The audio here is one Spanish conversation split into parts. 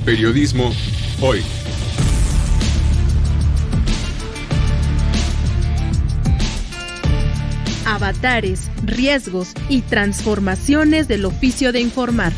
Periodismo hoy. Avatares, riesgos y transformaciones del oficio de informar.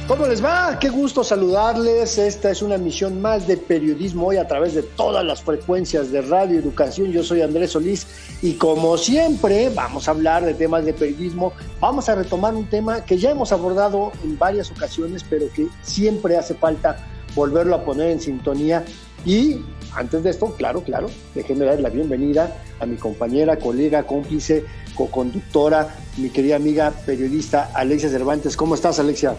¿Cómo les va? Qué gusto saludarles. Esta es una emisión más de Periodismo Hoy a través de todas las frecuencias de Radio Educación. Yo soy Andrés Solís y como siempre vamos a hablar de temas de periodismo. Vamos a retomar un tema que ya hemos abordado en varias ocasiones, pero que siempre hace falta volverlo a poner en sintonía. Y antes de esto, claro, déjenme dar la bienvenida a mi compañera, colega, cómplice, coconductora, mi querida amiga periodista Alexia Cervantes. ¿Cómo estás, Alexia?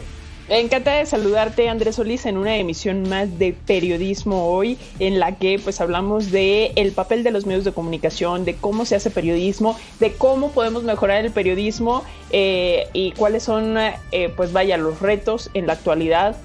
Encantada de saludarte, Andrés Solís, en una emisión más de Periodismo Hoy, en la que pues hablamos de el papel de los medios de comunicación, de cómo se hace periodismo, de cómo podemos mejorar el periodismo y cuáles son los retos en la actualidad,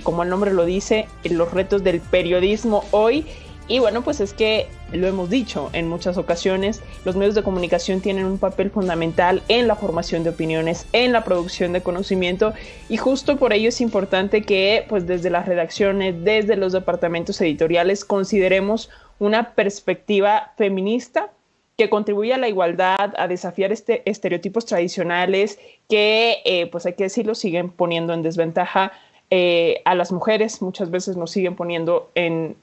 como el nombre lo dice, los retos del periodismo hoy. Y bueno, pues es que lo hemos dicho en muchas ocasiones, los medios de comunicación tienen un papel fundamental en la formación de opiniones, en la producción de conocimiento, y justo por ello es importante que pues desde las redacciones, desde los departamentos editoriales, consideremos una perspectiva feminista que contribuya a la igualdad, a desafiar estereotipos tradicionales que, pues hay que decirlo, siguen poniendo en desventaja a las mujeres. Muchas veces nos siguen poniendo en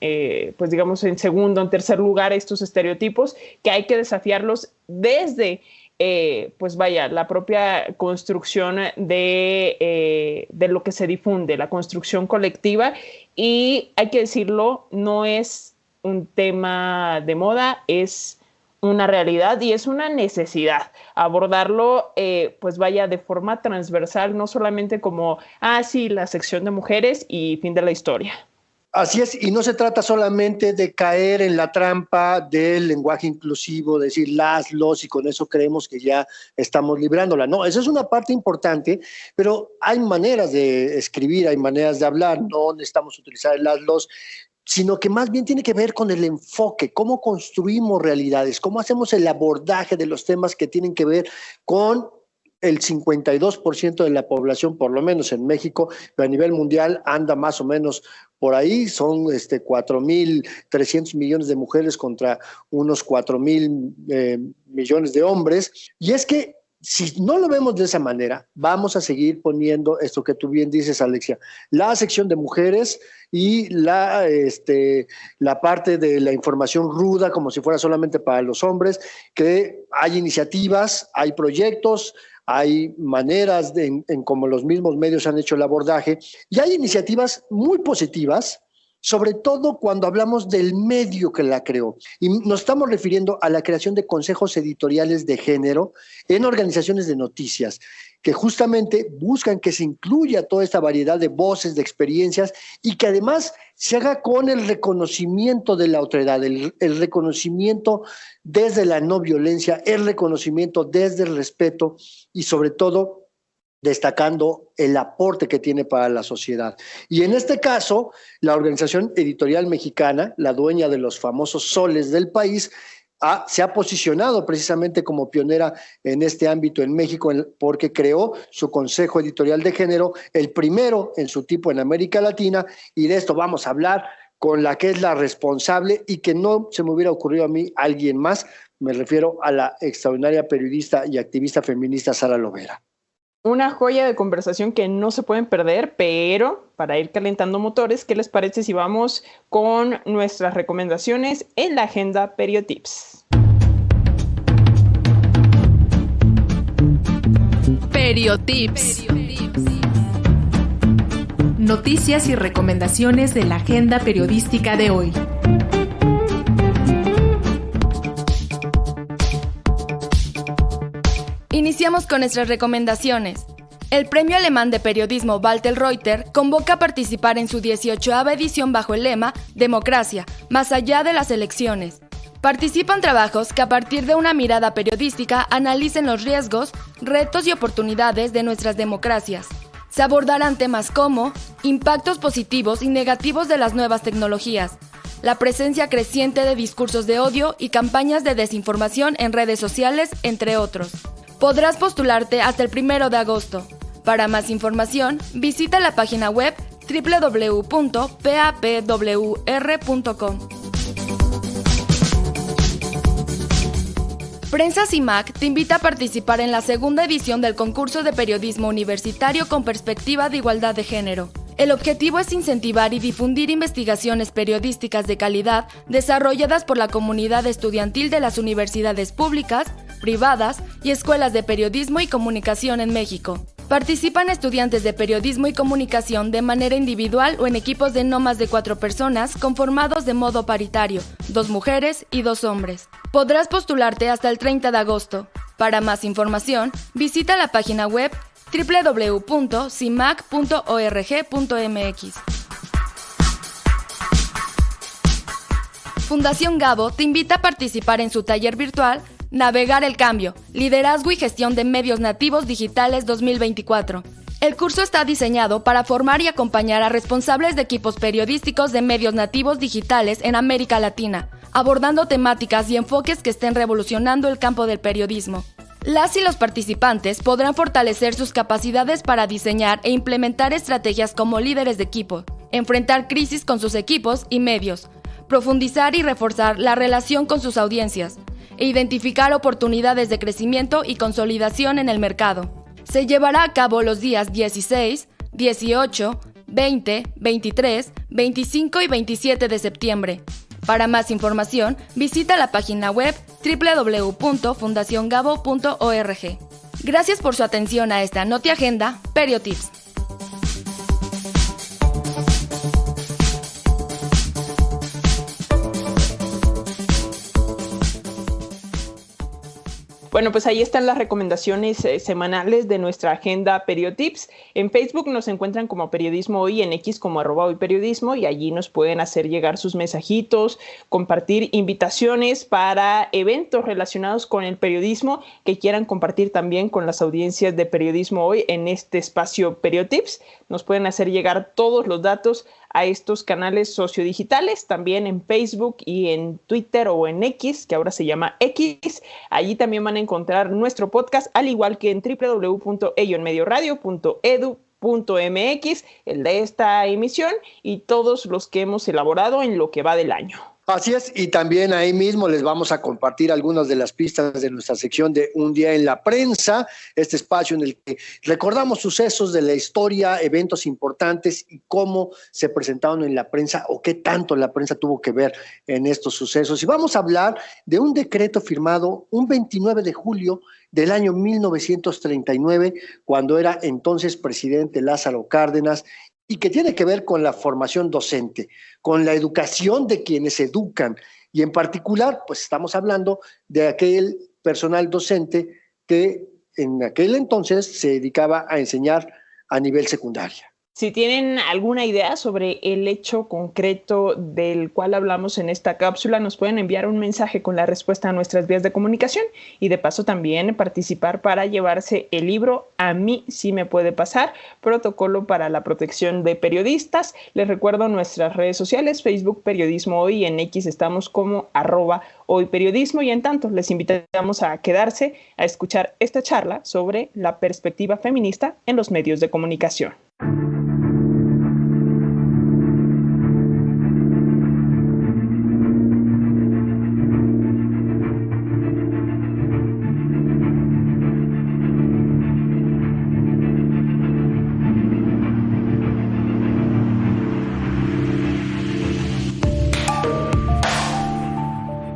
segundo, en tercer lugar estos estereotipos, que hay que desafiarlos desde la propia construcción de lo que se difunde, la construcción colectiva. Y hay que decirlo, no es un tema de moda, es una realidad y es una necesidad abordarlo de forma transversal, no solamente como la sección de mujeres y fin de la historia. Así es, y no se trata solamente de caer en la trampa del lenguaje inclusivo, decir los, y con eso creemos que ya estamos librándola. No, esa es una parte importante, pero hay maneras de escribir, hay maneras de hablar, no necesitamos utilizar el los, sino que más bien tiene que ver con el enfoque, cómo construimos realidades, cómo hacemos el abordaje de los temas que tienen que ver con el 52% de la población, por lo menos en México, pero a nivel mundial anda más o menos por ahí, son 4.300 millones de mujeres contra unos 4.000 millones de hombres, y es que si no lo vemos de esa manera, vamos a seguir poniendo esto que tú bien dices, Alexia, la sección de mujeres y la parte de la información ruda, como si fuera solamente para los hombres, que hay iniciativas, hay proyectos, hay maneras en cómo los mismos medios han hecho el abordaje, y hay iniciativas muy positivas, sobre todo cuando hablamos del medio que la creó. Y nos estamos refiriendo a la creación de consejos editoriales de género en organizaciones de noticias, que justamente buscan que se incluya toda esta variedad de voces, de experiencias, y que además se haga con el reconocimiento de la otredad, el reconocimiento desde la no violencia, el reconocimiento desde el respeto y sobre todo destacando el aporte que tiene para la sociedad. Y en este caso, la Organización Editorial Mexicana, la dueña de los famosos soles del país, se ha posicionado precisamente como pionera en este ámbito en México, porque creó su Consejo Editorial de Género, el primero en su tipo en América Latina, y de esto vamos a hablar con la que es la responsable y que no se me hubiera ocurrido a mí alguien más. Me refiero a la extraordinaria periodista y activista feminista Sara Lovera. Una joya de conversación que no se pueden perder, pero para ir calentando motores, ¿qué les parece si vamos con nuestras recomendaciones en la agenda Periotips? Periotips. Noticias y recomendaciones de la agenda periodística de hoy. Iniciamos con nuestras recomendaciones. El Premio Alemán de Periodismo Walter Reuter convoca a participar en su 18ª edición bajo el lema Democracia, más allá de las elecciones. Participan trabajos que a partir de una mirada periodística analicen los riesgos, retos y oportunidades de nuestras democracias. Se abordarán temas como impactos positivos y negativos de las nuevas tecnologías, la presencia creciente de discursos de odio y campañas de desinformación en redes sociales, entre otros. Podrás postularte hasta el 1 de agosto. Para más información, visita la página web www.papwr.com. Prensa CIMAC te invita a participar en la segunda edición del concurso de periodismo universitario con perspectiva de igualdad de género. El objetivo es incentivar y difundir investigaciones periodísticas de calidad desarrolladas por la comunidad estudiantil de las universidades públicas, privadas y escuelas de periodismo y comunicación en México. Participan estudiantes de periodismo y comunicación de manera individual o en equipos de no más de 4 personas conformados de modo paritario, 2 mujeres y 2 hombres. Podrás postularte hasta el 30 de agosto. Para más información, visita la página web www.cimac.org.mx. Fundación Gabo te invita a participar en su taller virtual Navegar el Cambio, Liderazgo y Gestión de Medios Nativos Digitales 2024. El curso está diseñado para formar y acompañar a responsables de equipos periodísticos de medios nativos digitales en América Latina, abordando temáticas y enfoques que estén revolucionando el campo del periodismo. Las y los participantes podrán fortalecer sus capacidades para diseñar e implementar estrategias como líderes de equipo, enfrentar crisis con sus equipos y medios, profundizar y reforzar la relación con sus audiencias, e identificar oportunidades de crecimiento y consolidación en el mercado. Se llevará a cabo los días 16, 18, 20, 23, 25 y 27 de septiembre. Para más información, visita la página web www.fundaciongabo.org. Gracias por su atención a esta NotiAgenda Periotips. Bueno, pues ahí están las recomendaciones semanales de nuestra agenda Periotips. En Facebook nos encuentran como Periodismo Hoy, en X como @hoyperiodismo, y allí nos pueden hacer llegar sus mensajitos, compartir invitaciones para eventos relacionados con el periodismo que quieran compartir también con las audiencias de Periodismo Hoy en este espacio Periotips. Nos pueden hacer llegar todos los datos a estos canales sociodigitales, también en Facebook y en Twitter o en X, que ahora se llama X. Allí también van a encontrar nuestro podcast, al igual que en www.ellonmedioradio.edu.mx, el de esta emisión y todos los que hemos elaborado en lo que va del año. Así es, y también ahí mismo les vamos a compartir algunas de las pistas de nuestra sección de Un Día en la Prensa, este espacio en el que recordamos sucesos de la historia, eventos importantes y cómo se presentaron en la prensa o qué tanto la prensa tuvo que ver en estos sucesos. Y vamos a hablar de un decreto firmado un 29 de julio del año 1939, cuando era entonces presidente Lázaro Cárdenas, y que tiene que ver con la formación docente, con la educación de quienes educan, y en particular, pues estamos hablando de aquel personal docente que en aquel entonces se dedicaba a enseñar a nivel secundario. Si tienen alguna idea sobre el hecho concreto del cual hablamos en esta cápsula, nos pueden enviar un mensaje con la respuesta a nuestras vías de comunicación y de paso también participar para llevarse el libro A mí sí me puede pasar, protocolo para la protección de periodistas. Les recuerdo nuestras redes sociales, Facebook Periodismo Hoy, y en X estamos como @hoyperiodismo, y en tanto les invitamos a quedarse a escuchar esta charla sobre la perspectiva feminista en los medios de comunicación.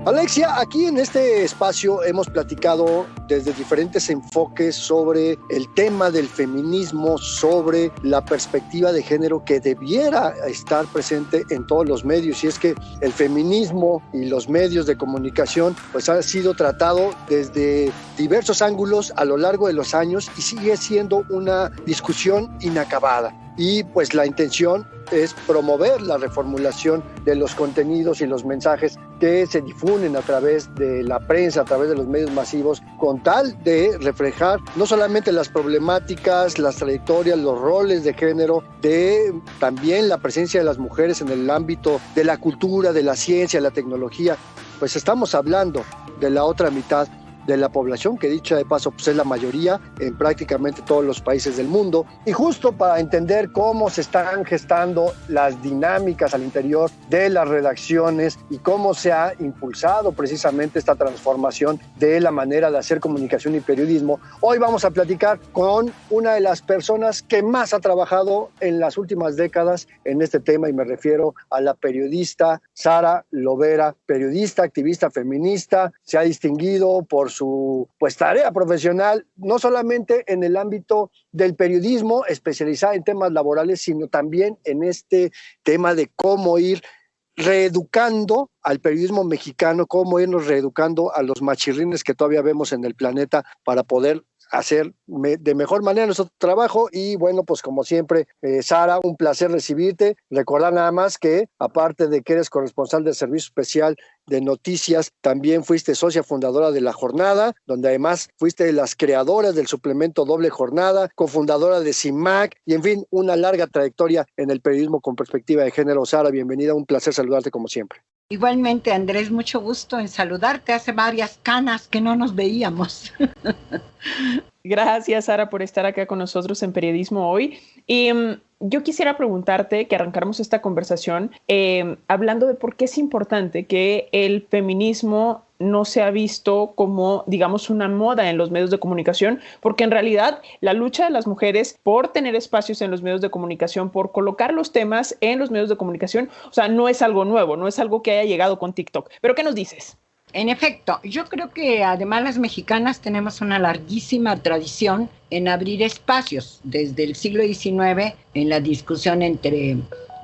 Alexia, aquí en este espacio hemos platicado desde diferentes enfoques sobre el tema del feminismo, sobre la perspectiva de género que debiera estar presente en todos los medios, y es que el feminismo y los medios de comunicación pues ha sido tratado desde diversos ángulos a lo largo de los años y sigue siendo una discusión inacabada. Y pues la intención es promover la reformulación de los contenidos y los mensajes que se difunden a través de la prensa, a través de los medios masivos, con tal de reflejar no solamente las problemáticas, las trayectorias, los roles de género, de también la presencia de las mujeres en el ámbito de la cultura, de la ciencia, la tecnología. Pues estamos hablando de la otra mitad de la población, que dicha de paso pues es la mayoría en prácticamente todos los países del mundo. Y justo para entender cómo se están gestando las dinámicas al interior de las redacciones y cómo se ha impulsado precisamente esta transformación de la manera de hacer comunicación y periodismo, hoy vamos a platicar con una de las personas que más ha trabajado en las últimas décadas en este tema, y me refiero a la periodista Sara Lovera, periodista, activista feminista. Se ha distinguido por su tarea profesional, no solamente en el ámbito del periodismo, especializada en temas laborales, sino también en este tema de cómo ir reeducando al periodismo mexicano, cómo irnos reeducando a los machirrines que todavía vemos en el planeta para poder hacer de mejor manera nuestro trabajo. Y bueno, pues como siempre, Sara, un placer recibirte. Recordar nada más que, aparte de que eres corresponsal del Servicio Especial de Noticias, también fuiste socia fundadora de La Jornada, donde además fuiste de las creadoras del suplemento Doble Jornada, cofundadora de CIMAC, y en fin, una larga trayectoria en el periodismo con perspectiva de género. Sara, bienvenida, un placer saludarte como siempre. Igualmente, Andrés, mucho gusto en saludarte. Hace varias canas que no nos veíamos. Gracias, Sara, por estar acá con nosotros en Periodismo Hoy. Y yo quisiera preguntarte, que arrancáramos esta conversación hablando de por qué es importante que el feminismo no se ha visto como, digamos, una moda en los medios de comunicación, porque en realidad la lucha de las mujeres por tener espacios en los medios de comunicación, por colocar los temas en los medios de comunicación, o sea, no es algo nuevo, no es algo que haya llegado con TikTok. ¿Pero qué nos dices? En efecto, yo creo que además las mexicanas tenemos una larguísima tradición en abrir espacios desde el siglo XIX en la discusión entre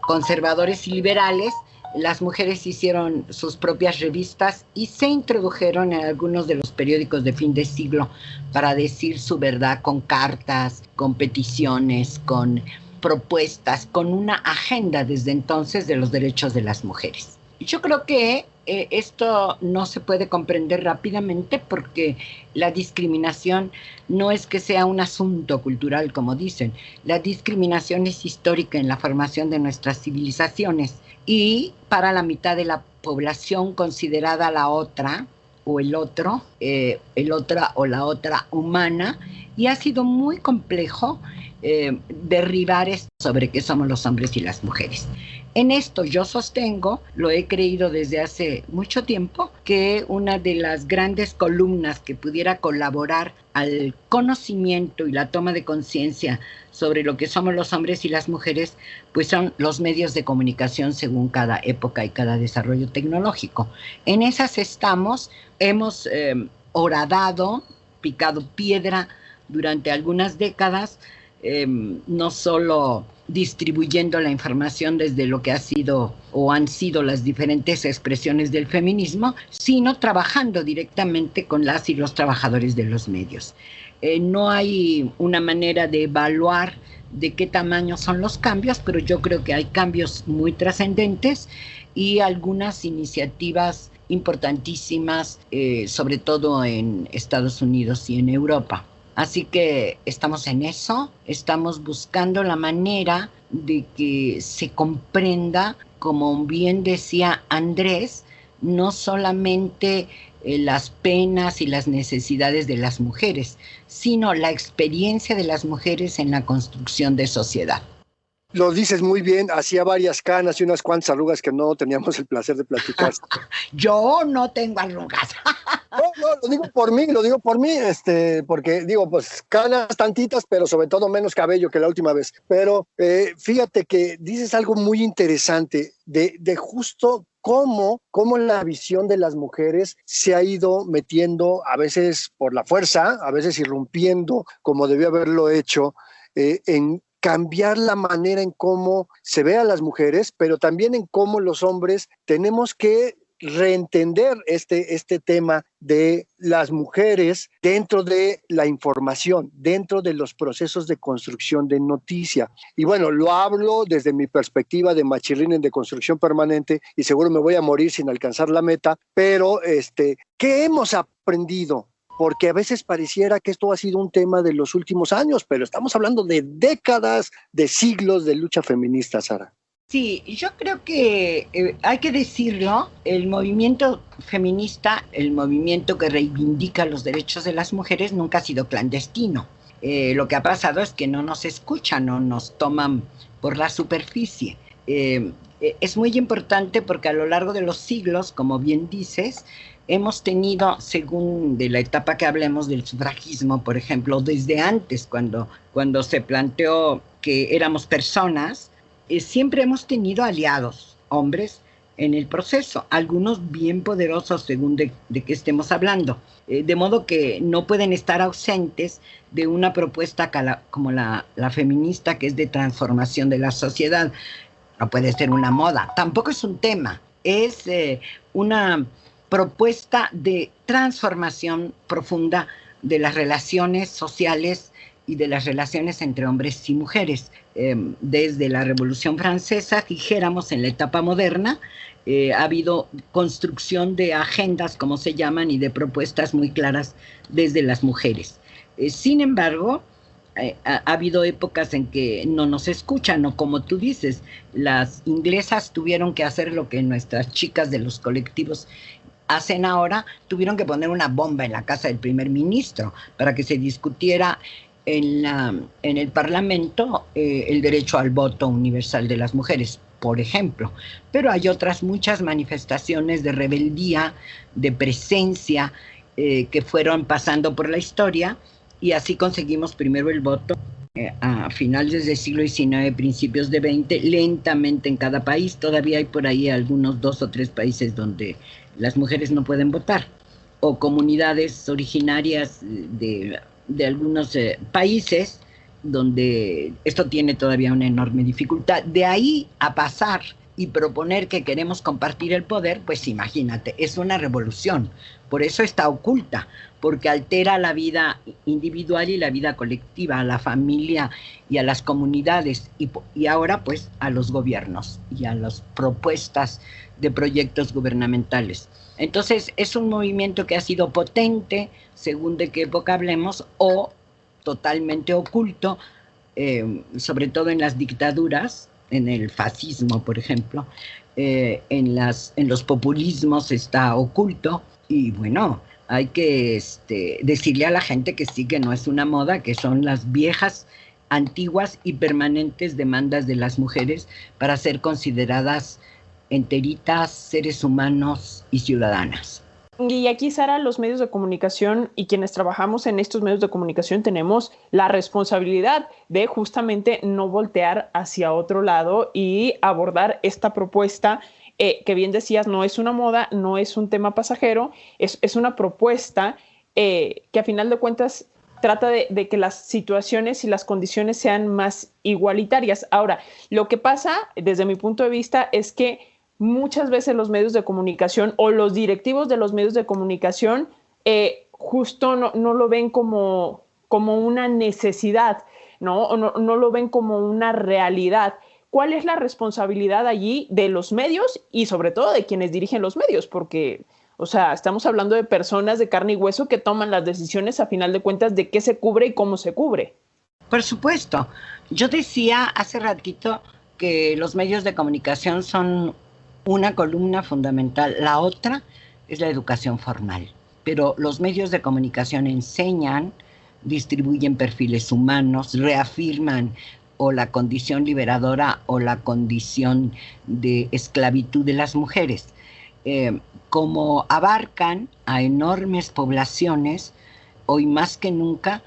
conservadores y liberales. Las mujeres hicieron sus propias revistas y se introdujeron en algunos de los periódicos de fin de siglo para decir su verdad con cartas, con peticiones, con propuestas, con una agenda desde entonces de los derechos de las mujeres. Yo creo que esto no se puede comprender rápidamente porque la discriminación no es que sea un asunto cultural, como dicen. La discriminación es histórica en la formación de nuestras civilizaciones y para la mitad de la población considerada la otra o el otro, el otra o la otra humana, y ha sido muy complejo derribar esto sobre qué somos los hombres y las mujeres. En esto yo sostengo, lo he creído desde hace mucho tiempo, que una de las grandes columnas que pudiera colaborar al conocimiento y la toma de conciencia sobre lo que somos los hombres y las mujeres, pues son los medios de comunicación según cada época y cada desarrollo tecnológico. En esas estamos, hemos horadado, picado piedra durante algunas décadas, no solo distribuyendo la información desde lo que ha sido o han sido las diferentes expresiones del feminismo, sino trabajando directamente con las y los trabajadores de los medios. No hay una manera de evaluar de qué tamaño son los cambios, pero yo creo que hay cambios muy trascendentes y algunas iniciativas importantísimas, sobre todo en Estados Unidos y en Europa. Así que estamos en eso, estamos buscando la manera de que se comprenda, como bien decía Andrés, no solamente las penas y las necesidades de las mujeres, sino la experiencia de las mujeres en la construcción de sociedad. Lo dices muy bien, hacía varias canas y unas cuantas arrugas que no teníamos el placer de platicar. Yo no tengo arrugas. No, lo digo por mí, porque digo, pues canas tantitas, pero sobre todo menos cabello que la última vez. Pero fíjate que dices algo muy interesante de justo cómo la visión de las mujeres se ha ido metiendo, a veces por la fuerza, a veces irrumpiendo, como debió haberlo hecho, en cambiar la manera en cómo se ve a las mujeres, pero también en cómo los hombres tenemos que reentender este tema de las mujeres dentro de la información, dentro de los procesos de construcción de noticia. Y bueno, lo hablo desde mi perspectiva de machirrín en deconstrucción permanente y seguro me voy a morir sin alcanzar la meta, pero ¿qué hemos aprendido? Porque a veces pareciera que esto ha sido un tema de los últimos años, pero estamos hablando de décadas, de siglos de lucha feminista, Sara. Sí, yo creo que hay que decirlo, el movimiento feminista, el movimiento que reivindica los derechos de las mujeres nunca ha sido clandestino. Lo que ha pasado es que no nos escuchan, no nos toman por la superficie. Es muy importante porque a lo largo de los siglos, como bien dices, hemos tenido, según de la etapa que hablemos del sufragismo, por ejemplo, desde antes, cuando se planteó que éramos personas, siempre hemos tenido aliados, hombres, en el proceso, algunos bien poderosos según de qué estemos hablando, de modo que no pueden estar ausentes de una propuesta como la feminista, que es de transformación de la sociedad. No puede ser una moda, tampoco es un tema, es una propuesta de transformación profunda de las relaciones sociales y de las relaciones entre hombres y mujeres. Desde la Revolución Francesa, dijéramos, en la etapa moderna, ha habido construcción de agendas, como se llaman, y de propuestas muy claras desde las mujeres. Sin embargo, ha habido épocas en que no nos escuchan, o como tú dices, las inglesas tuvieron que hacer lo que nuestras chicas de los colectivos hacen ahora, tuvieron que poner una bomba en la casa del primer ministro para que se discutiera en el Parlamento el derecho al voto universal de las mujeres, por ejemplo. Pero hay otras muchas manifestaciones de rebeldía, de presencia, que fueron pasando por la historia, y así conseguimos primero el voto a finales del siglo XIX, principios de XX, lentamente en cada país. Todavía hay por ahí algunos 2 o 3 países donde las mujeres no pueden votar, o comunidades originarias de algunos países donde esto tiene todavía una enorme dificultad. De ahí a pasar y proponer que queremos compartir el poder, pues imagínate, es una revolución. Por eso está oculta, porque altera la vida individual y la vida colectiva, a la familia y a las comunidades, y ahora pues a los gobiernos y a las propuestas de proyectos gubernamentales. Entonces es un movimiento que ha sido potente, según de qué época hablemos, o totalmente oculto, sobre todo en las dictaduras, en el fascismo, por ejemplo, en los populismos está oculto. Y bueno, hay que decirle a la gente que sí, que no es una moda, que son las viejas, antiguas y permanentes demandas de las mujeres para ser consideradas enteritas, seres humanos y ciudadanas. Y aquí, Sara, los medios de comunicación y quienes trabajamos en estos medios de comunicación tenemos la responsabilidad de justamente no voltear hacia otro lado y abordar esta propuesta que bien decías, no es una moda, no es un tema pasajero, es una propuesta que a final de cuentas trata de que las situaciones y las condiciones sean más igualitarias. Ahora, lo que pasa desde mi punto de vista es que muchas veces los medios de comunicación o los directivos de los medios de comunicación justo no lo ven como una necesidad, ¿no? No lo ven como una realidad. ¿Cuál es la responsabilidad allí de los medios y sobre todo de quienes dirigen los medios? Porque, o sea, estamos hablando de personas de carne y hueso que toman las decisiones a final de cuentas de qué se cubre y cómo se cubre. Por supuesto. Yo decía hace ratito que los medios de comunicación son una columna fundamental. La otra es la educación formal. Pero los medios de comunicación enseñan, distribuyen perfiles humanos, reafirman o la condición liberadora o la condición de esclavitud de las mujeres. Como abarcan a enormes poblaciones, hoy más que nunca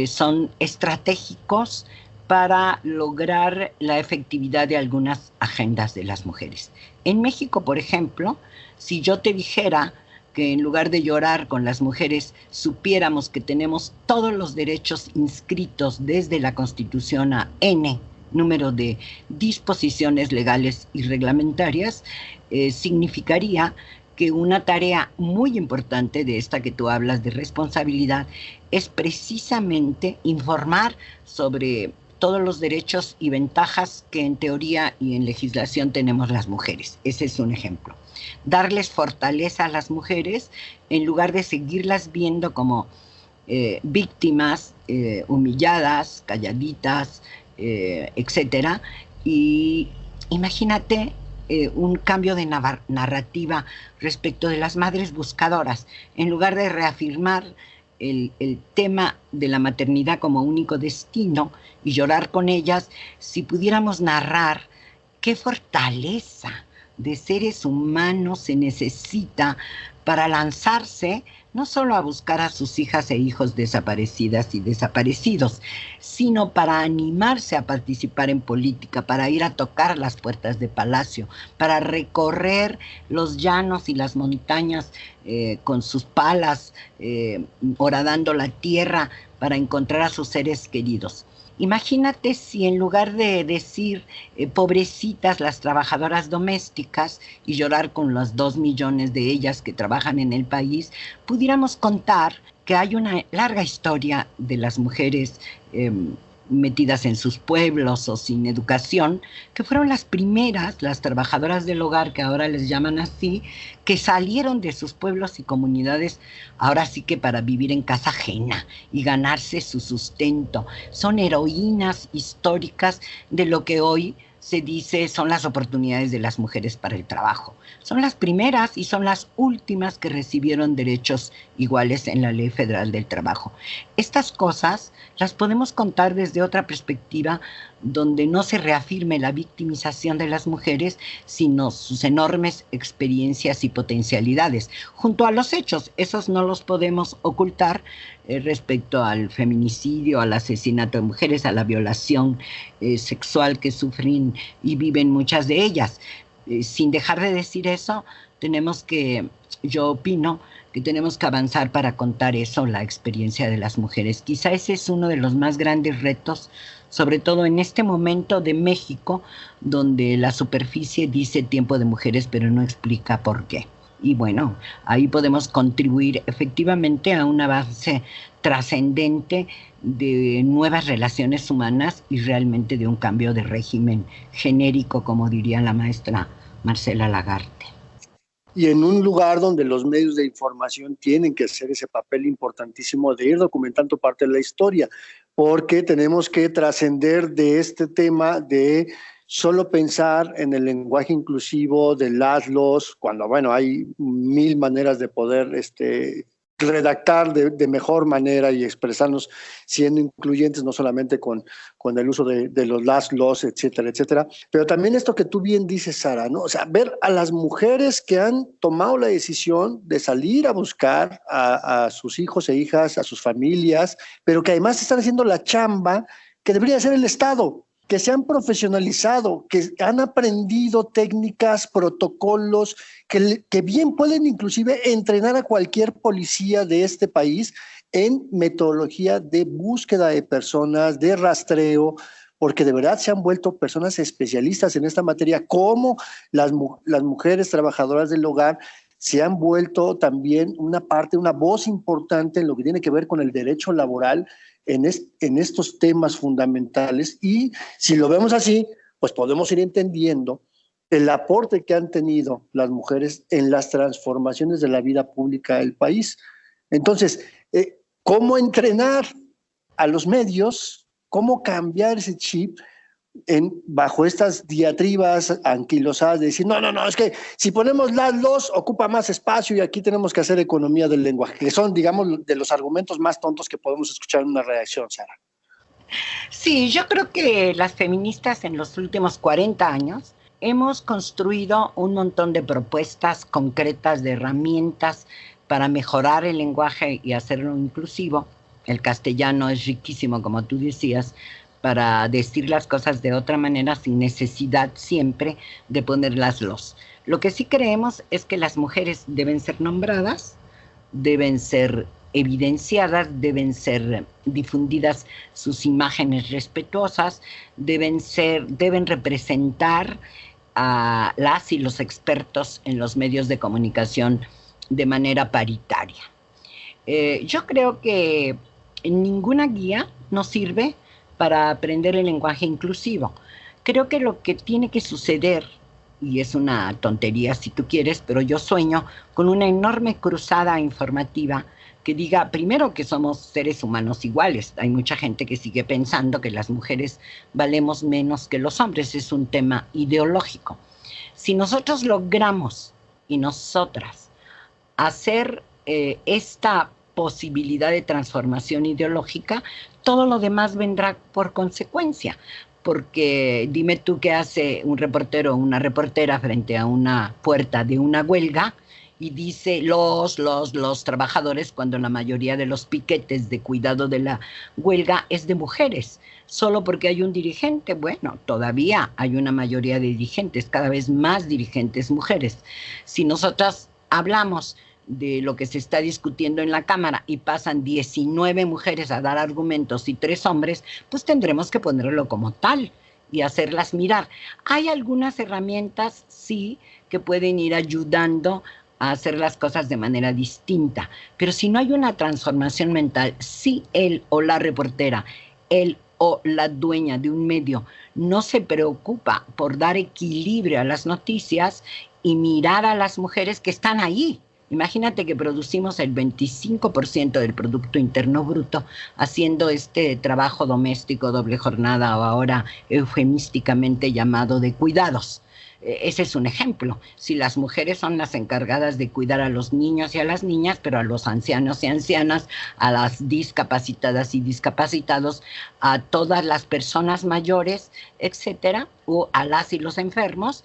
son estratégicos para lograr la efectividad de algunas agendas de las mujeres. En México, por ejemplo, si yo te dijera que en lugar de llorar con las mujeres, supiéramos que tenemos todos los derechos inscritos desde la Constitución a N número de disposiciones legales y reglamentarias, significaría que una tarea muy importante de esta que tú hablas de responsabilidad es precisamente informar sobre todos los derechos y ventajas que en teoría y en legislación tenemos las mujeres. Ese es un ejemplo. Darles fortaleza a las mujeres en lugar de seguirlas viendo como víctimas, humilladas, calladitas, etcétera. Y imagínate un cambio de narrativa respecto de las madres buscadoras. En lugar de reafirmar el tema de la maternidad como único destino y llorar con ellas, si pudiéramos narrar qué fortaleza de seres humanos se necesita para lanzarse no solo a buscar a sus hijas e hijos desaparecidas y desaparecidos, sino para animarse a participar en política, para ir a tocar las puertas de Palacio, para recorrer los llanos y las montañas con sus palas, horadando la tierra para encontrar a sus seres queridos. Imagínate si en lugar de decir pobrecitas las trabajadoras domésticas y llorar con los 2 millones de ellas que trabajan en el país, pudiéramos contar que hay una larga historia de las mujeres metidas en sus pueblos o sin educación, que fueron las primeras, las trabajadoras del hogar, que ahora les llaman así, que salieron de sus pueblos y comunidades, ahora sí que para vivir en casa ajena y ganarse su sustento. Son heroínas históricas de lo que hoy se dice son las oportunidades de las mujeres para el trabajo. Son las primeras y son las últimas que recibieron derechos iguales en la Ley Federal del Trabajo. Estas cosas las podemos contar desde otra perspectiva donde no se reafirme la victimización de las mujeres, sino sus enormes experiencias y potencialidades. Junto a los hechos, esos no los podemos ocultar respecto al feminicidio, al asesinato de mujeres, a la violación sexual que sufren y viven muchas de ellas. Sin dejar de decir eso, yo opino que tenemos que avanzar para contar eso, la experiencia de las mujeres. Quizá ese es uno de los más grandes retos, sobre todo en este momento de México, donde la superficie dice tiempo de mujeres, pero no explica por qué. Y bueno, ahí podemos contribuir efectivamente a un avance trascendente de nuevas relaciones humanas y realmente de un cambio de régimen genérico, como diría la maestra Marcela Lagarde. Y en un lugar donde los medios de información tienen que hacer ese papel importantísimo de ir documentando parte de la historia, porque tenemos que trascender de este tema de solo pensar en el lenguaje inclusivo de los, cuando bueno, hay 1000 maneras de poder redactar de mejor manera y expresarnos siendo incluyentes, no solamente con el uso de los, etcétera, etcétera. Pero también esto que tú bien dices, Sara, ¿no? O sea, ver a las mujeres que han tomado la decisión de salir a buscar a sus hijos e hijas, a sus familias, pero que además están haciendo la chamba que debería hacer el Estado, que se han profesionalizado, que han aprendido técnicas, protocolos, que bien pueden inclusive entrenar a cualquier policía de este país en metodología de búsqueda de personas, de rastreo, porque de verdad se han vuelto personas especialistas en esta materia, como las mujeres trabajadoras del hogar se han vuelto también una voz importante en lo que tiene que ver con el derecho laboral, en estos temas fundamentales, y si lo vemos así, pues podemos ir entendiendo el aporte que han tenido las mujeres en las transformaciones de la vida pública del país. Entonces, ¿cómo entrenar a los medios? ¿Cómo cambiar ese chip bajo estas diatribas anquilosadas de decir, no, es que si ponemos los ocupa más espacio y aquí tenemos que hacer economía del lenguaje, que son, digamos, de los argumentos más tontos que podemos escuchar en una redacción, Sara? Sí, yo creo que las feministas en los últimos 40 años hemos construido un montón de propuestas concretas, de herramientas para mejorar el lenguaje y hacerlo inclusivo. El castellano es riquísimo, como tú decías, para decir las cosas de otra manera sin necesidad siempre de poner los. Lo que sí creemos es que las mujeres deben ser nombradas, deben ser evidenciadas, deben ser difundidas sus imágenes respetuosas, deben representar a las y los expertos en los medios de comunicación de manera paritaria. Yo creo que ninguna guía nos sirve para aprender el lenguaje inclusivo. Creo que lo que tiene que suceder, y es una tontería si tú quieres, pero yo sueño con una enorme cruzada informativa que diga, primero, que somos seres humanos iguales. Hay mucha gente que sigue pensando que las mujeres valemos menos que los hombres. Es un tema ideológico. Si nosotros logramos, y nosotras, hacer esta posibilidad de transformación ideológica, todo lo demás vendrá por consecuencia. Porque dime tú qué hace un reportero o una reportera frente a una puerta de una huelga y dice los trabajadores, cuando la mayoría de los piquetes de cuidado de la huelga es de mujeres. Solo porque hay un dirigente, bueno, todavía hay una mayoría de dirigentes, cada vez más dirigentes mujeres. Si nosotras hablamos de lo que se está discutiendo en la Cámara y pasan 19 mujeres a dar argumentos y 3 hombres, pues tendremos que ponerlo como tal y hacerlas mirar. Hay algunas herramientas, sí, que pueden ir ayudando a hacer las cosas de manera distinta, pero si no hay una transformación mental, si él o la reportera, él o la dueña de un medio no se preocupa por dar equilibrio a las noticias y mirar a las mujeres que están ahí. Imagínate que producimos el 25% del Producto Interno Bruto haciendo este trabajo doméstico, doble jornada o ahora eufemísticamente llamado de cuidados. Ese es un ejemplo. Si las mujeres son las encargadas de cuidar a los niños y a las niñas, pero a los ancianos y ancianas, a las discapacitadas y discapacitados, a todas las personas mayores, etcétera, o a las y los enfermos,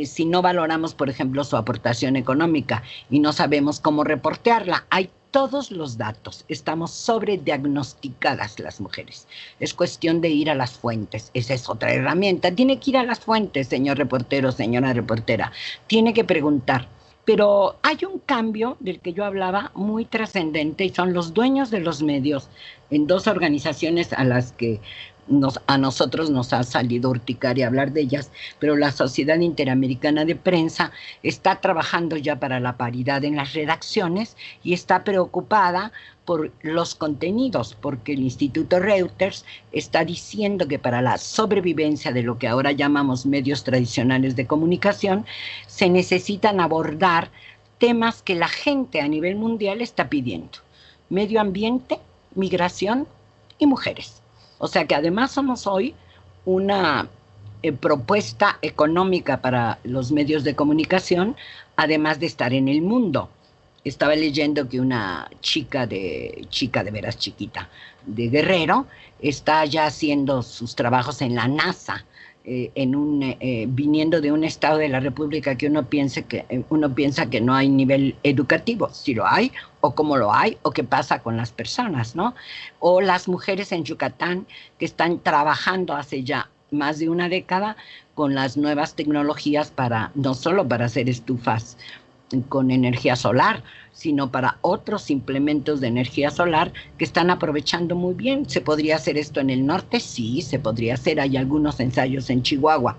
si no valoramos, por ejemplo, su aportación económica y no sabemos cómo reportearla, hay todos los datos, estamos sobrediagnosticadas las mujeres. Es cuestión de ir a las fuentes, esa es otra herramienta. Tiene que ir a las fuentes, señor reportero, señora reportera, tiene que preguntar. Pero hay un cambio del que yo hablaba muy trascendente y son los dueños de los medios en 2 organizaciones a las que a nosotros nos ha salido urticaria hablar de ellas, pero la Sociedad Interamericana de Prensa está trabajando ya para la paridad en las redacciones y está preocupada por los contenidos, porque el Instituto Reuters está diciendo que para la sobrevivencia de lo que ahora llamamos medios tradicionales de comunicación, se necesitan abordar temas que la gente a nivel mundial está pidiendo: medio ambiente, migración y mujeres. O sea que además somos hoy una propuesta económica para los medios de comunicación, además de estar en el mundo. Estaba leyendo que una chica de veras chiquita, de Guerrero, está ya haciendo sus trabajos en la NASA, viniendo de un estado de la República que uno piensa que no hay nivel educativo, si lo hay, o cómo lo hay, o qué pasa con las personas, ¿no? O las mujeres en Yucatán que están trabajando hace ya más de una década con las nuevas tecnologías no solo para hacer estufas con energía solar, sino para otros implementos de energía solar que están aprovechando muy bien. ¿Se podría hacer esto en el norte? Sí, se podría hacer. Hay algunos ensayos en Chihuahua.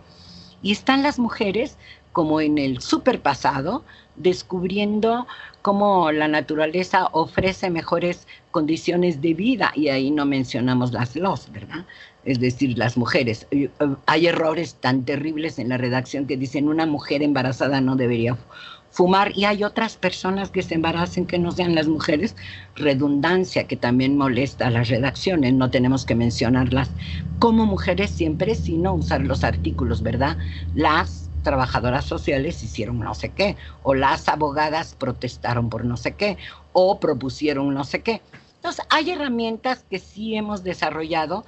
Y están las mujeres, como en el superpasado, descubriendo cómo la naturaleza ofrece mejores condiciones de vida. Y ahí no mencionamos ¿verdad? Es decir, las mujeres. Hay errores tan terribles en la redacción que dicen una mujer embarazada no debería fumar, y hay otras personas que se embaracen que no sean las mujeres. Redundancia que también molesta a las redacciones, no tenemos que mencionarlas como mujeres siempre, sino usar los artículos, ¿verdad? Las trabajadoras sociales hicieron no sé qué, o las abogadas protestaron por no sé qué, o propusieron no sé qué. Entonces, hay herramientas que sí hemos desarrollado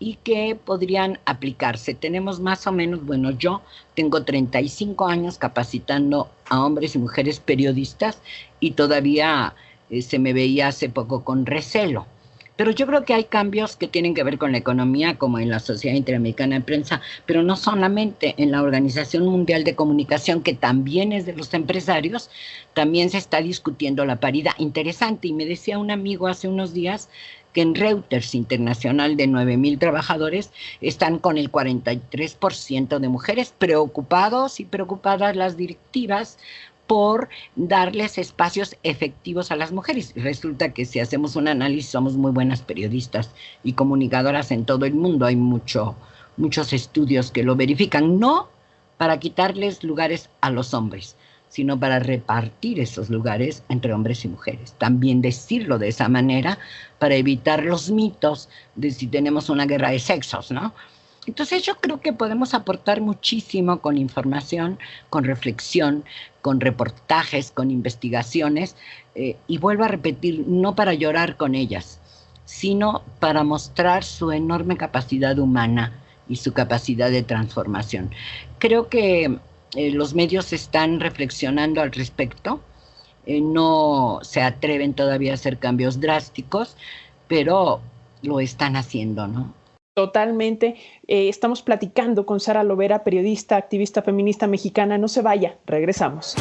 y que podrían aplicarse. Tenemos más o menos, bueno, yo tengo 35 años capacitando a hombres y mujeres periodistas y todavía se me veía hace poco con recelo. Pero yo creo que hay cambios que tienen que ver con la economía, como en la Sociedad Interamericana de Prensa, pero no solamente. En la Organización Mundial de Comunicación, que también es de los empresarios, también se está discutiendo la paridad. Interesante, y me decía un amigo hace unos días que en Reuters Internacional, de 9,000 trabajadores, están con el 43% de mujeres, preocupados y preocupadas las directivas por darles espacios efectivos a las mujeres. Resulta que si hacemos un análisis, somos muy buenas periodistas y comunicadoras en todo el mundo. Hay muchos estudios que lo verifican, no para quitarles lugares a los hombres, sino para repartir esos lugares entre hombres y mujeres. También decirlo de esa manera para evitar los mitos de si tenemos una guerra de sexos, ¿no? Entonces yo creo que podemos aportar muchísimo con información, con reflexión, con reportajes, con investigaciones, y vuelvo a repetir, no para llorar con ellas, sino para mostrar su enorme capacidad humana y su capacidad de transformación. Creo que los medios están reflexionando al respecto, no se atreven todavía a hacer cambios drásticos, pero lo están haciendo, ¿no? Totalmente. Estamos platicando con Sara Lovera, periodista, activista feminista mexicana. No se vaya, regresamos.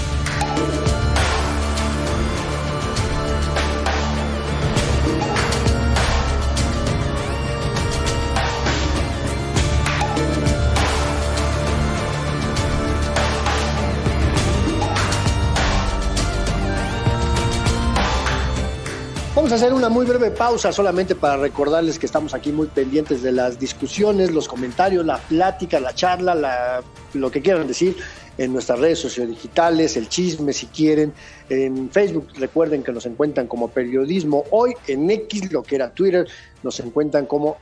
Vamos a hacer una muy breve pausa solamente para recordarles que estamos aquí muy pendientes de las discusiones, los comentarios, la plática, la charla, lo que quieran decir en nuestras redes sociodigitales, el chisme si quieren. En Facebook recuerden que nos encuentran como Periodismo Hoy, en X, lo que era Twitter, nos encuentran como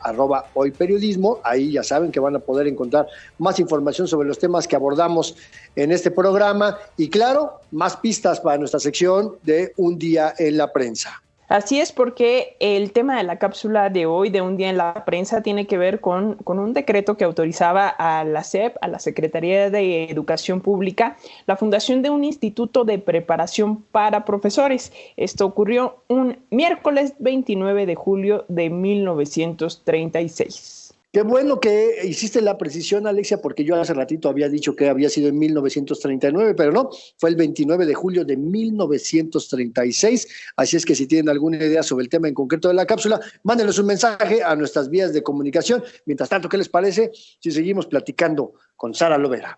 @hoyperiodismo. Ahí ya saben que van a poder encontrar más información sobre los temas que abordamos en este programa y claro, más pistas para nuestra sección de Un Día en la Prensa. Así es, porque el tema de la cápsula de hoy, de Un Día en la Prensa, tiene que ver con un decreto que autorizaba a la SEP, a la Secretaría de Educación Pública, la fundación de un instituto de preparación para profesores. Esto ocurrió un miércoles 29 de julio de 1936. Qué bueno que hiciste la precisión, Alexia, porque yo hace ratito había dicho que había sido en 1939, pero no, fue el 29 de julio de 1936. Así es que si tienen alguna idea sobre el tema en concreto de la cápsula, mándenos un mensaje a nuestras vías de comunicación. Mientras tanto, ¿qué les parece si seguimos platicando con Sara Lovera?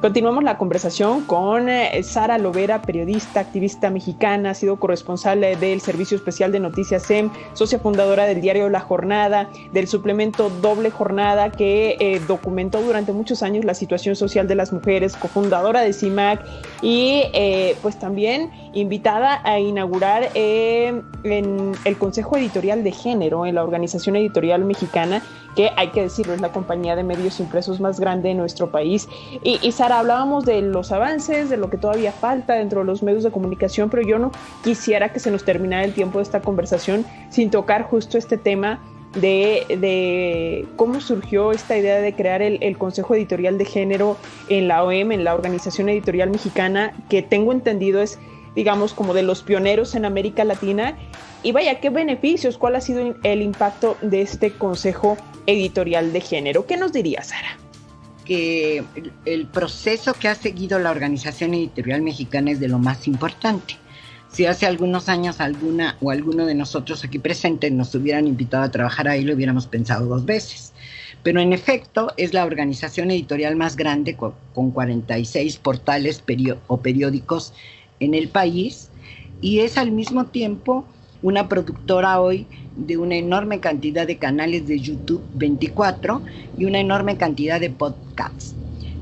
Continuamos la conversación con Sara Lovera, periodista, activista mexicana, ha sido corresponsal del Servicio Especial de Noticias SEM, socia fundadora del diario La Jornada, del suplemento Doble Jornada, que documentó durante muchos años la situación social de las mujeres, cofundadora de CIMAC y pues también invitada a inaugurar en el Consejo Editorial de Género, en la Organización Editorial Mexicana, que hay que decirlo, es la compañía de medios impresos más grande de nuestro país. Y Sara, hablábamos de los avances, de lo que todavía falta dentro de los medios de comunicación, pero yo no quisiera que se nos terminara el tiempo de esta conversación sin tocar justo este tema de cómo surgió esta idea de crear el Consejo Editorial de Género en la OEM, en la Organización Editorial Mexicana, que tengo entendido es, digamos, como de los pioneros en América Latina. Y vaya, ¿qué beneficios? ¿Cuál ha sido el impacto de este Consejo Editorial de Género? ¿Qué nos diría, Sara? Que el proceso que ha seguido la Organización Editorial Mexicana es de lo más importante. Si hace algunos años alguna o alguno de nosotros aquí presentes nos hubieran invitado a trabajar ahí, lo hubiéramos pensado 2 veces. Pero en efecto es la organización editorial más grande con 46 portales o periódicos en el país, y es al mismo tiempo una productora hoy de una enorme cantidad de canales de YouTube 24 y una enorme cantidad de podcasts.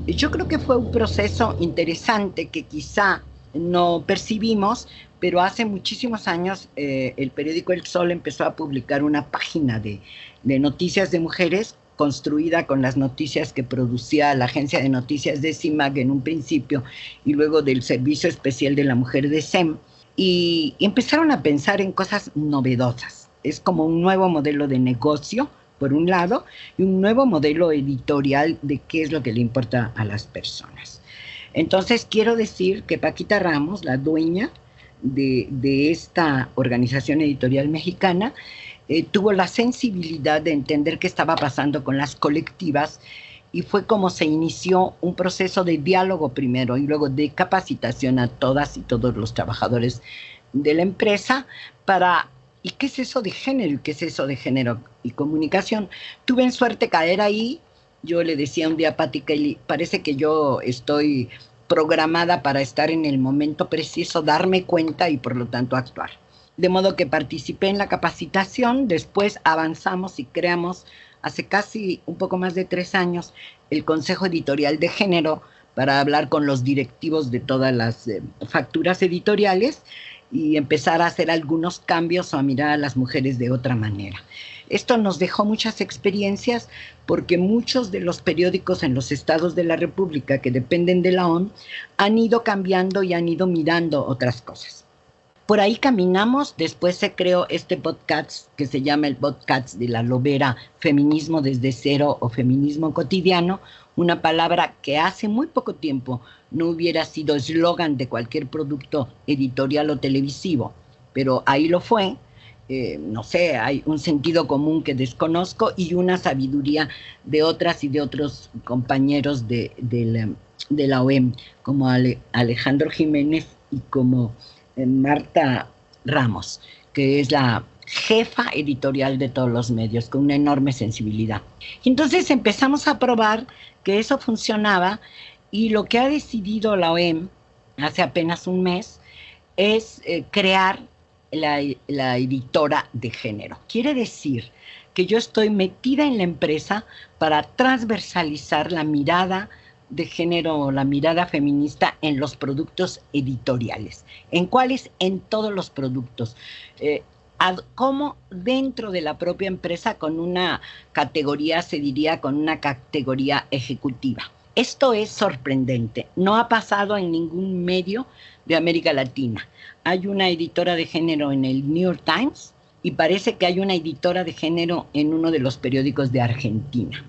Yo creo que fue un proceso interesante que quizá no percibimos, pero hace muchísimos años el periódico El Sol empezó a publicar una página de noticias de mujeres construida con las noticias que producía la agencia de noticias de CIMAC en un principio y luego del Servicio Especial de la Mujer de SEM, y empezaron a pensar en cosas novedosas. Es como un nuevo modelo de negocio, por un lado, y un nuevo modelo editorial de qué es lo que le importa a las personas. Entonces, quiero decir que Paquita Ramos, la dueña de esta organización editorial mexicana, tuvo la sensibilidad de entender qué estaba pasando con las colectivas, y fue como se inició un proceso de diálogo primero y luego de capacitación a todas y todos los trabajadores de la empresa para... ¿Y qué es eso de género? ¿Y qué es eso de género y comunicación? Tuve en suerte caer ahí. Yo le decía un día a Patti Kelly, parece que yo estoy programada para estar en el momento preciso, darme cuenta y por lo tanto actuar. De modo que participé en la capacitación, después avanzamos y creamos hace casi un poco más de 3 años el Consejo Editorial de Género para hablar con los directivos de todas las facturas editoriales y empezar a hacer algunos cambios o a mirar a las mujeres de otra manera. Esto nos dejó muchas experiencias porque muchos de los periódicos en los estados de la República que dependen de la ONU han ido cambiando y han ido mirando otras cosas. Por ahí caminamos, después se creó este podcast que se llama el podcast de la Lobera, Feminismo desde cero o Feminismo cotidiano, una palabra que hace muy poco tiempo no hubiera sido eslogan de cualquier producto editorial o televisivo, pero ahí lo fue. No sé, hay un sentido común que desconozco y una sabiduría de otras y de otros compañeros de la OEM, como Alejandro Jiménez y como Marta Ramos, que es la jefa editorial de todos los medios, con una enorme sensibilidad. Y entonces empezamos a probar que eso funcionaba, y lo que ha decidido la OEM hace apenas un mes es crear la editora de género. Quiere decir que yo estoy metida en la empresa para transversalizar la mirada de género, la mirada feminista en los productos editoriales. ¿En cuáles? En todos los productos. Como dentro de la propia empresa, con una categoría, se diría, con una categoría ejecutiva. Esto es sorprendente. No ha pasado en ningún medio de América Latina. Hay una editora de género en el New York Times y parece que hay una editora de género en uno de los periódicos de Argentina.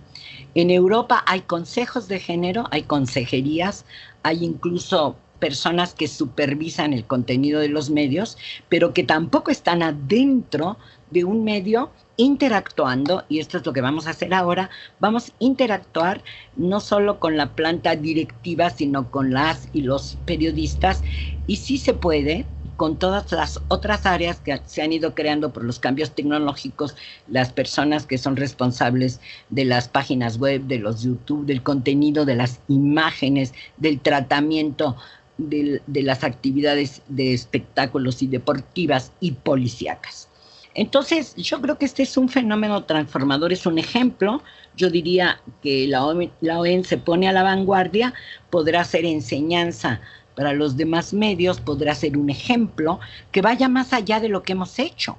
En Europa hay consejos de género, hay consejerías, hay incluso personas que supervisan el contenido de los medios, pero que tampoco están adentro de un medio interactuando, y esto es lo que vamos a hacer ahora. Vamos a interactuar no solo con la planta directiva, sino con las y los periodistas, y sí se puede, con todas las otras áreas que se han ido creando por los cambios tecnológicos, las personas que son responsables de las páginas web, de los YouTube, del contenido, de las imágenes, del tratamiento de las actividades de espectáculos y deportivas y policíacas. Entonces, yo creo que este es un fenómeno transformador, es un ejemplo. Yo diría que la OEM se pone a la vanguardia, podrá ser enseñanza para los demás medios, podrá ser un ejemplo que vaya más allá de lo que hemos hecho.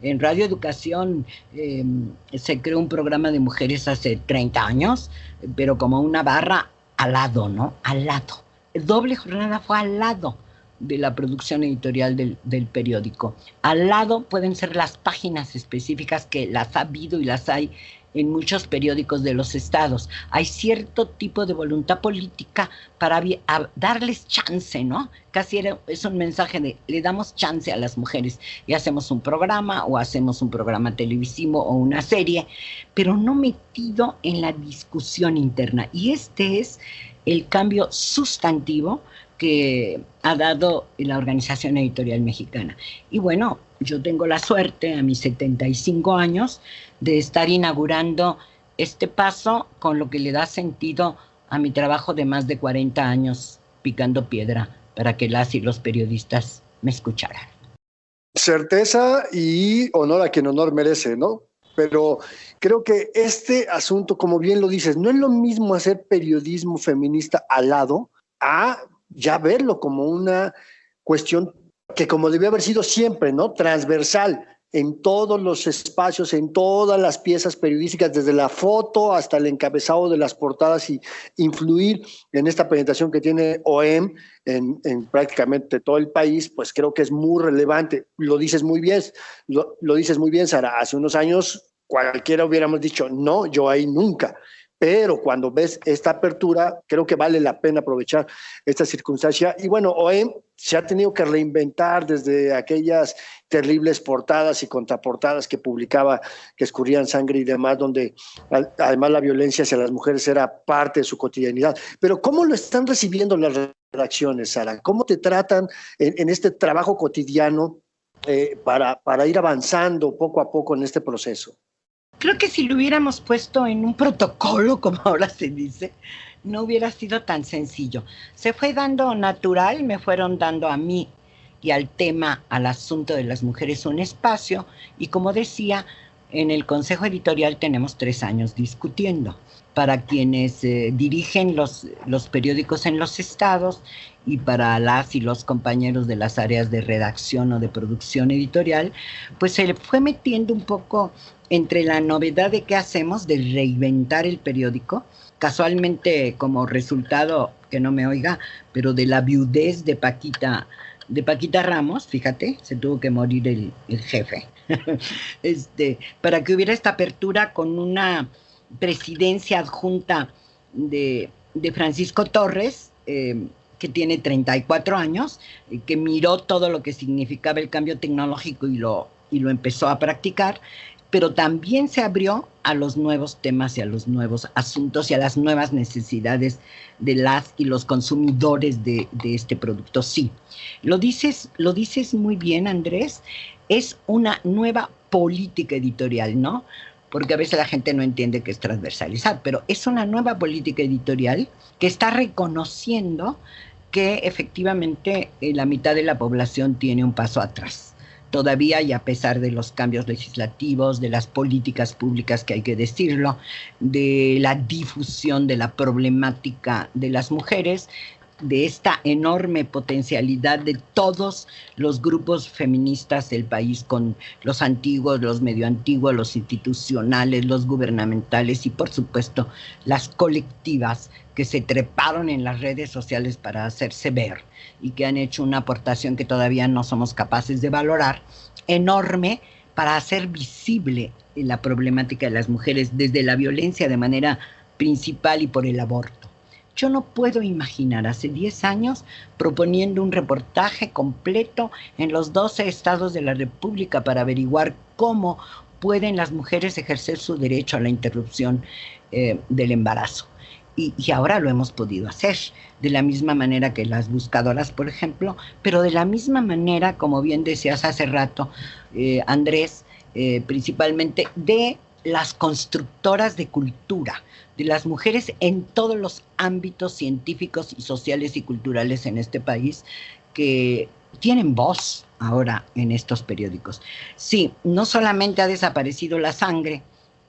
En Radio Educación se creó un programa de mujeres hace 30 años, pero como una barra al lado, ¿no? Al lado. Doble jornada fue al lado de la producción editorial del periódico. Al lado pueden ser las páginas específicas, que las ha habido y las hay en muchos periódicos de los estados. Hay cierto tipo de voluntad política para darles chance, ¿no? Casi es un mensaje de le damos chance a las mujeres y hacemos un programa o hacemos un programa televisivo o una serie, pero no metido en la discusión interna. Y este es el cambio sustantivo que ha dado la Organización Editorial Mexicana. Y bueno, yo tengo la suerte a mis 75 años de estar inaugurando este paso con lo que le da sentido a mi trabajo de más de 40 años picando piedra para que las y los periodistas me escucharan. Certeza y honor a quien honor merece, ¿no? Pero creo que este asunto, como bien lo dices, no es lo mismo hacer periodismo feminista al lado a ya verlo como una cuestión que, como debió haber sido siempre, ¿no? Transversal, en todos los espacios, en todas las piezas periodísticas, desde la foto hasta el encabezado de las portadas, y influir en esta penetración que tiene OEM en prácticamente todo el país, pues creo que es muy relevante. Lo dices muy bien, lo dices muy bien, Sara. Hace unos años cualquiera hubiéramos dicho, no, yo ahí nunca. Pero cuando ves esta apertura, creo que vale la pena aprovechar esta circunstancia. Y bueno, OEM se ha tenido que reinventar desde aquellas terribles portadas y contraportadas que publicaba, que escurrían sangre y demás, donde además la violencia hacia las mujeres era parte de su cotidianidad. Pero ¿cómo lo están recibiendo las redacciones, Sara? ¿Cómo te tratan en este trabajo cotidiano para ir avanzando poco a poco en este proceso? Creo que si lo hubiéramos puesto en un protocolo, como ahora se dice, no hubiera sido tan sencillo. Se fue dando natural, me fueron dando a mí y al tema, al asunto de las mujeres, un espacio, y como decía, en el Consejo Editorial tenemos 3 años discutiendo. Para quienes dirigen los periódicos en los estados y para las y los compañeros de las áreas de redacción o de producción editorial, pues se fue metiendo un poco entre la novedad de qué hacemos, de reinventar el periódico, casualmente como resultado, que no me oiga, pero de la viudez de Paquita Ramos, fíjate, se tuvo que morir el jefe, para que hubiera esta apertura con una presidencia adjunta de Francisco Torres, que tiene 34 años, que miró todo lo que significaba el cambio tecnológico y lo empezó a practicar, pero también se abrió a los nuevos temas y a los nuevos asuntos y a las nuevas necesidades de las y los consumidores de este producto. Sí, lo dices muy bien, Andrés, es una nueva política editorial, ¿no? Porque a veces la gente no entiende que es transversalizar, pero es una nueva política editorial que está reconociendo que efectivamente la mitad de la población tiene un paso atrás. Todavía, y a pesar de los cambios legislativos, de las políticas públicas, que hay que decirlo, de la difusión de la problemática de las mujeres, de esta enorme potencialidad de todos los grupos feministas del país, con los antiguos, los medio antiguos, los institucionales, los gubernamentales y por supuesto las colectivas que se treparon en las redes sociales para hacerse ver y que han hecho una aportación que todavía no somos capaces de valorar, enorme, para hacer visible la problemática de las mujeres desde la violencia de manera principal y por el aborto. Yo no puedo imaginar hace 10 años proponiendo un reportaje completo en los 12 estados de la República para averiguar cómo pueden las mujeres ejercer su derecho a la interrupción del embarazo. Y ahora lo hemos podido hacer, de la misma manera que las buscadoras, por ejemplo, pero de la misma manera, como bien decías hace rato, Andrés, principalmente de las constructoras de cultura, de las mujeres en todos los ámbitos científicos y sociales y culturales en este país, que tienen voz ahora en estos periódicos. Sí, no solamente ha desaparecido la sangre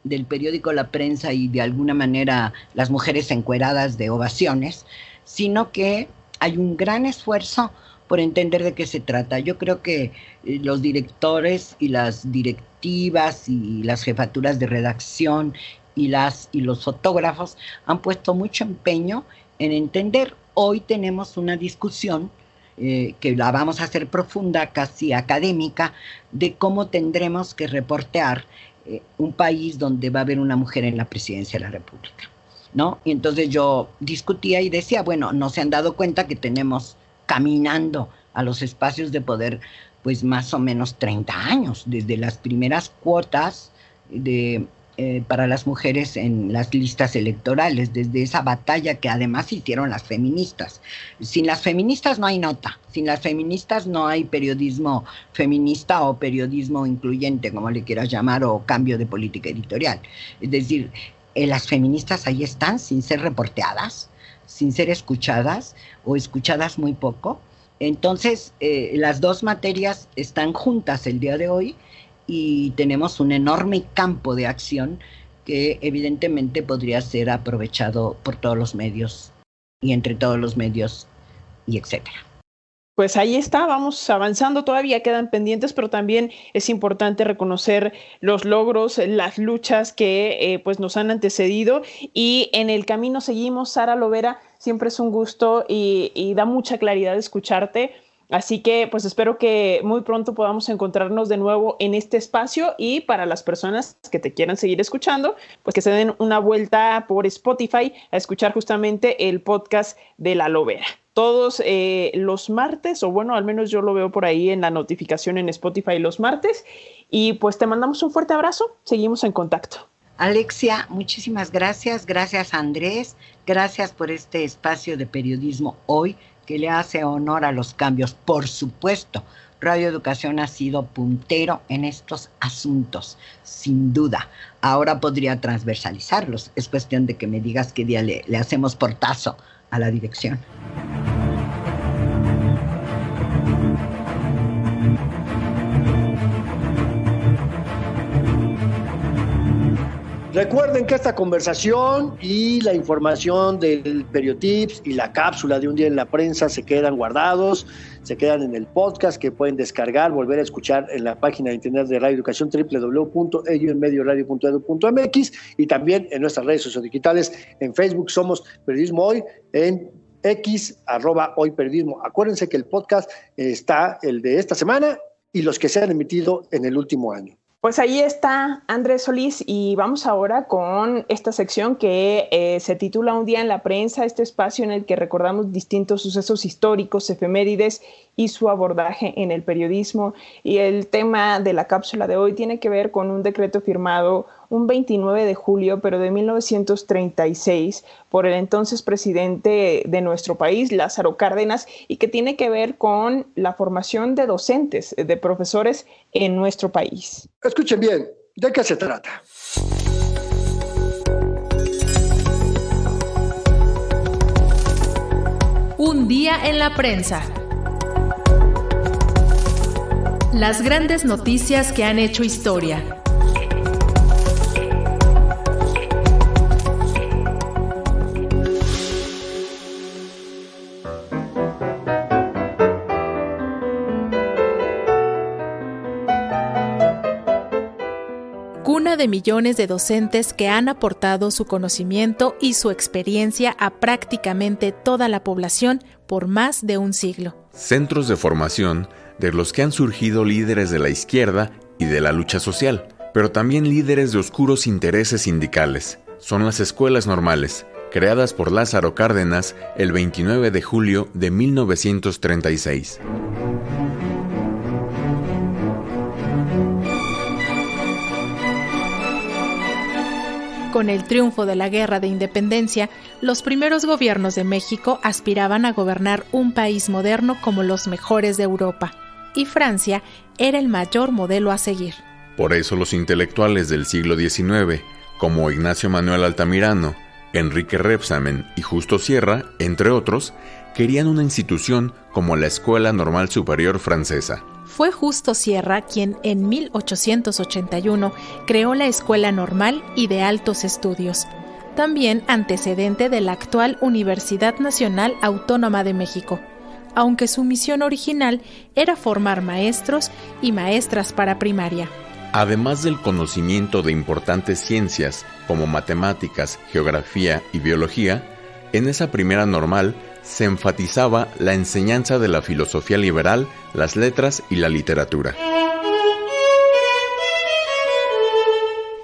del periódico La Prensa y de alguna manera las mujeres encueradas de ovaciones, sino que hay un gran esfuerzo por entender de qué se trata. Yo creo que los directores y las directivas y las jefaturas de redacción y los fotógrafos han puesto mucho empeño en entender. Hoy tenemos una discusión que la vamos a hacer profunda, casi académica, de cómo tendremos que reportear un país donde va a haber una mujer en la presidencia de la República, ¿no? Y entonces yo discutía y decía, bueno, no se han dado cuenta que tenemos caminando a los espacios de poder pues más o menos 30 años, desde las primeras cuotas para las mujeres en las listas electorales, desde esa batalla que además hicieron las feministas. Sin las feministas no hay nota, sin las feministas no hay periodismo feminista o periodismo incluyente, como le quieras llamar, o cambio de política editorial. Es decir, las feministas ahí están sin ser reporteadas, sin ser escuchadas o escuchadas muy poco. Entonces, las dos materias están juntas el día de hoy y tenemos un enorme campo de acción que evidentemente podría ser aprovechado por todos los medios y entre todos los medios y etcétera. Pues ahí está, vamos avanzando, todavía quedan pendientes, pero también es importante reconocer los logros, las luchas que pues nos han antecedido y en el camino seguimos. Sara Lovera, siempre es un gusto y da mucha claridad escucharte. Así que pues espero que muy pronto podamos encontrarnos de nuevo en este espacio y para las personas que te quieran seguir escuchando, pues que se den una vuelta por Spotify a escuchar justamente el podcast de La Lovera. Todos los martes, o bueno, al menos yo lo veo por ahí en la notificación en Spotify los martes. Y pues te mandamos un fuerte abrazo, seguimos en contacto. Alexia, muchísimas gracias. Gracias, Andrés. Gracias por este espacio de periodismo hoy que le hace honor a los cambios. Por supuesto, Radio Educación ha sido puntero en estos asuntos, sin duda. Ahora podría transversalizarlos. Es cuestión de que me digas qué día le hacemos portazo a la dirección. Recuerden que esta conversación y la información del Periotips y la cápsula de Un Día en la Prensa se quedan guardados, se quedan en el podcast que pueden descargar, volver a escuchar en la página de internet de Radio Educación, www.elloenmedioradio.edu.mx, y también en nuestras redes sociodigitales. En Facebook somos Periodismo Hoy, en X, @hoyperiodismo. Acuérdense que el podcast está el de esta semana y los que se han emitido en el último año. Pues ahí está Andrés Solís y vamos ahora con esta sección que se titula Un Día en la Prensa, este espacio en el que recordamos distintos sucesos históricos, efemérides y su abordaje en el periodismo. Y el tema de la cápsula de hoy tiene que ver con un decreto firmado un 29 de julio, pero de 1936, por el entonces presidente de nuestro país, Lázaro Cárdenas, y que tiene que ver con la formación de docentes, de profesores en nuestro país. Escuchen bien, ¿de qué se trata? Un día en la prensa. Las grandes noticias que han hecho historia. Cuna de millones de docentes que han aportado su conocimiento y su experiencia a prácticamente toda la población por más de un siglo. Centros de formación de los que han surgido líderes de la izquierda y de la lucha social, pero también líderes de oscuros intereses sindicales. Son las escuelas normales, creadas por Lázaro Cárdenas el 29 de julio de 1936. Con el triunfo de la Guerra de Independencia, los primeros gobiernos de México aspiraban a gobernar un país moderno como los mejores de Europa, y Francia era el mayor modelo a seguir. Por eso los intelectuales del siglo XIX, como Ignacio Manuel Altamirano, Enrique Rebsamen y Justo Sierra, entre otros, querían una institución como la Escuela Normal Superior Francesa. Fue Justo Sierra quien en 1881 creó la Escuela Normal y de Altos Estudios, también antecedente de la actual Universidad Nacional Autónoma de México, aunque su misión original era formar maestros y maestras para primaria. Además del conocimiento de importantes ciencias como matemáticas, geografía y biología, en esa primera normal se enfatizaba la enseñanza de la filosofía liberal, las letras y la literatura.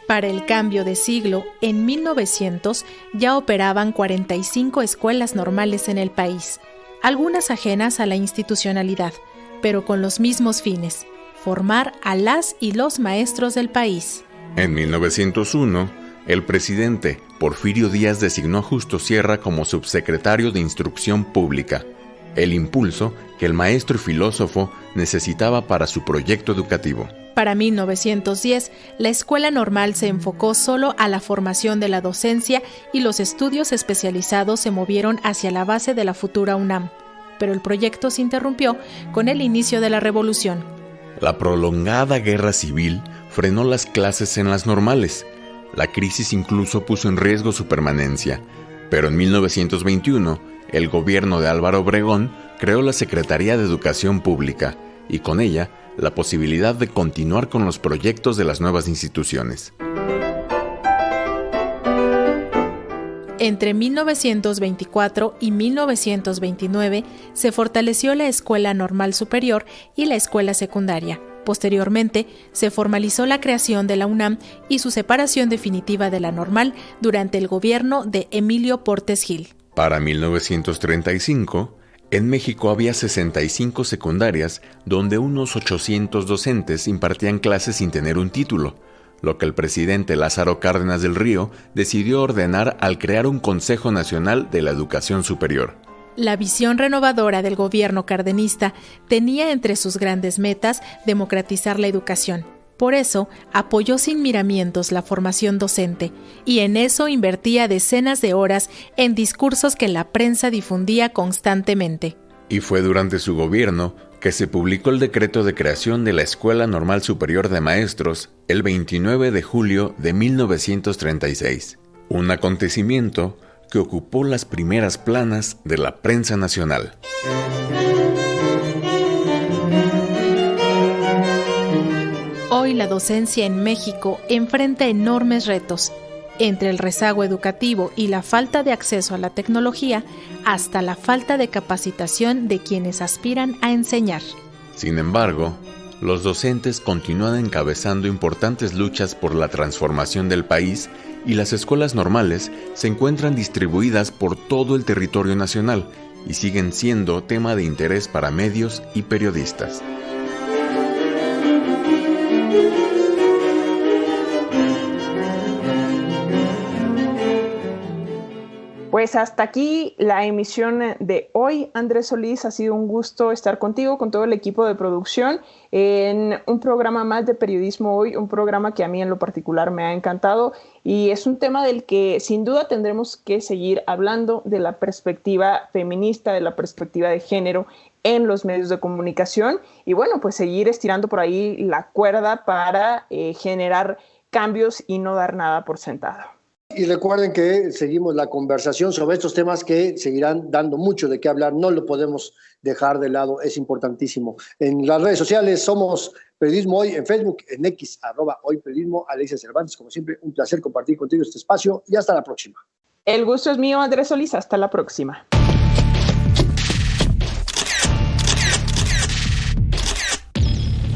Para el cambio de siglo, en 1900 ya operaban 45 escuelas normales en el país, algunas ajenas a la institucionalidad, pero con los mismos fines: formar a las y los maestros del país. En 1901, el presidente Porfirio Díaz designó a Justo Sierra como subsecretario de Instrucción Pública, el impulso que el maestro y filósofo necesitaba para su proyecto educativo. Para 1910, la escuela normal se enfocó solo a la formación de la docencia y los estudios especializados se movieron hacia la base de la futura UNAM, pero el proyecto se interrumpió con el inicio de la Revolución. La prolongada guerra civil frenó las clases en las normales. La crisis incluso puso en riesgo su permanencia, pero en 1921 el gobierno de Álvaro Obregón creó la Secretaría de Educación Pública y con ella la posibilidad de continuar con los proyectos de las nuevas instituciones. Entre 1924 y 1929 se fortaleció la Escuela Normal Superior y la Escuela Secundaria. Posteriormente, se formalizó la creación de la UNAM y su separación definitiva de la Normal durante el gobierno de Emilio Portes Gil. Para 1935, en México había 65 secundarias donde unos 800 docentes impartían clases sin tener un título, lo que el presidente Lázaro Cárdenas del Río decidió ordenar al crear un Consejo Nacional de la Educación Superior. La visión renovadora del gobierno cardenista tenía entre sus grandes metas democratizar la educación. Por eso, apoyó sin miramientos la formación docente, y en eso invertía decenas de horas en discursos que la prensa difundía constantemente. Y fue durante su gobierno que se publicó el decreto de creación de la Escuela Normal Superior de Maestros el 29 de julio de 1936, un acontecimiento que ocupó las primeras planas de la prensa nacional. Hoy la docencia en México enfrenta enormes retos, entre el rezago educativo y la falta de acceso a la tecnología, hasta la falta de capacitación de quienes aspiran a enseñar. Sin embargo, los docentes continúan encabezando importantes luchas por la transformación del país y las escuelas normales se encuentran distribuidas por todo el territorio nacional y siguen siendo tema de interés para medios y periodistas. Pues hasta aquí la emisión de hoy. Andrés Solís, ha sido un gusto estar contigo, con todo el equipo de producción, en un programa más de Periodismo Hoy, un programa que a mí en lo particular me ha encantado y es un tema del que sin duda tendremos que seguir hablando, de la perspectiva feminista, de la perspectiva de género en los medios de comunicación y bueno, pues seguir estirando por ahí la cuerda para generar cambios y no dar nada por sentado. Y recuerden que seguimos la conversación sobre estos temas que seguirán dando mucho de qué hablar, no lo podemos dejar de lado, es importantísimo. En las redes sociales somos Periodismo Hoy, en Facebook, en X, @hoyperiodismo, Alexia Cervantes, como siempre, un placer compartir contigo este espacio y hasta la próxima. El gusto es mío, Andrés Solís, hasta la próxima.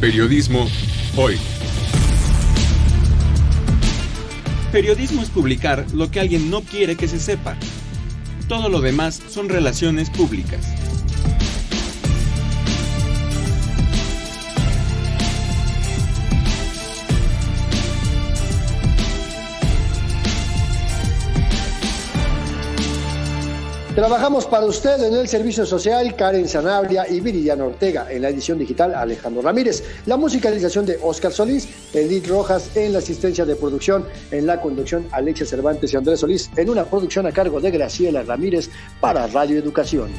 Periodismo Hoy. Periodismo es publicar lo que alguien no quiere que se sepa. Todo lo demás son relaciones públicas. Trabajamos para usted en el servicio social Karen Sanabria y Viridiana Ortega, en la edición digital Alejandro Ramírez, la musicalización de Óscar Solís, Edith Rojas en la asistencia de producción, en la conducción Alexia Cervantes y Andrés Solís, en una producción a cargo de Graciela Ramírez para Radio Educación.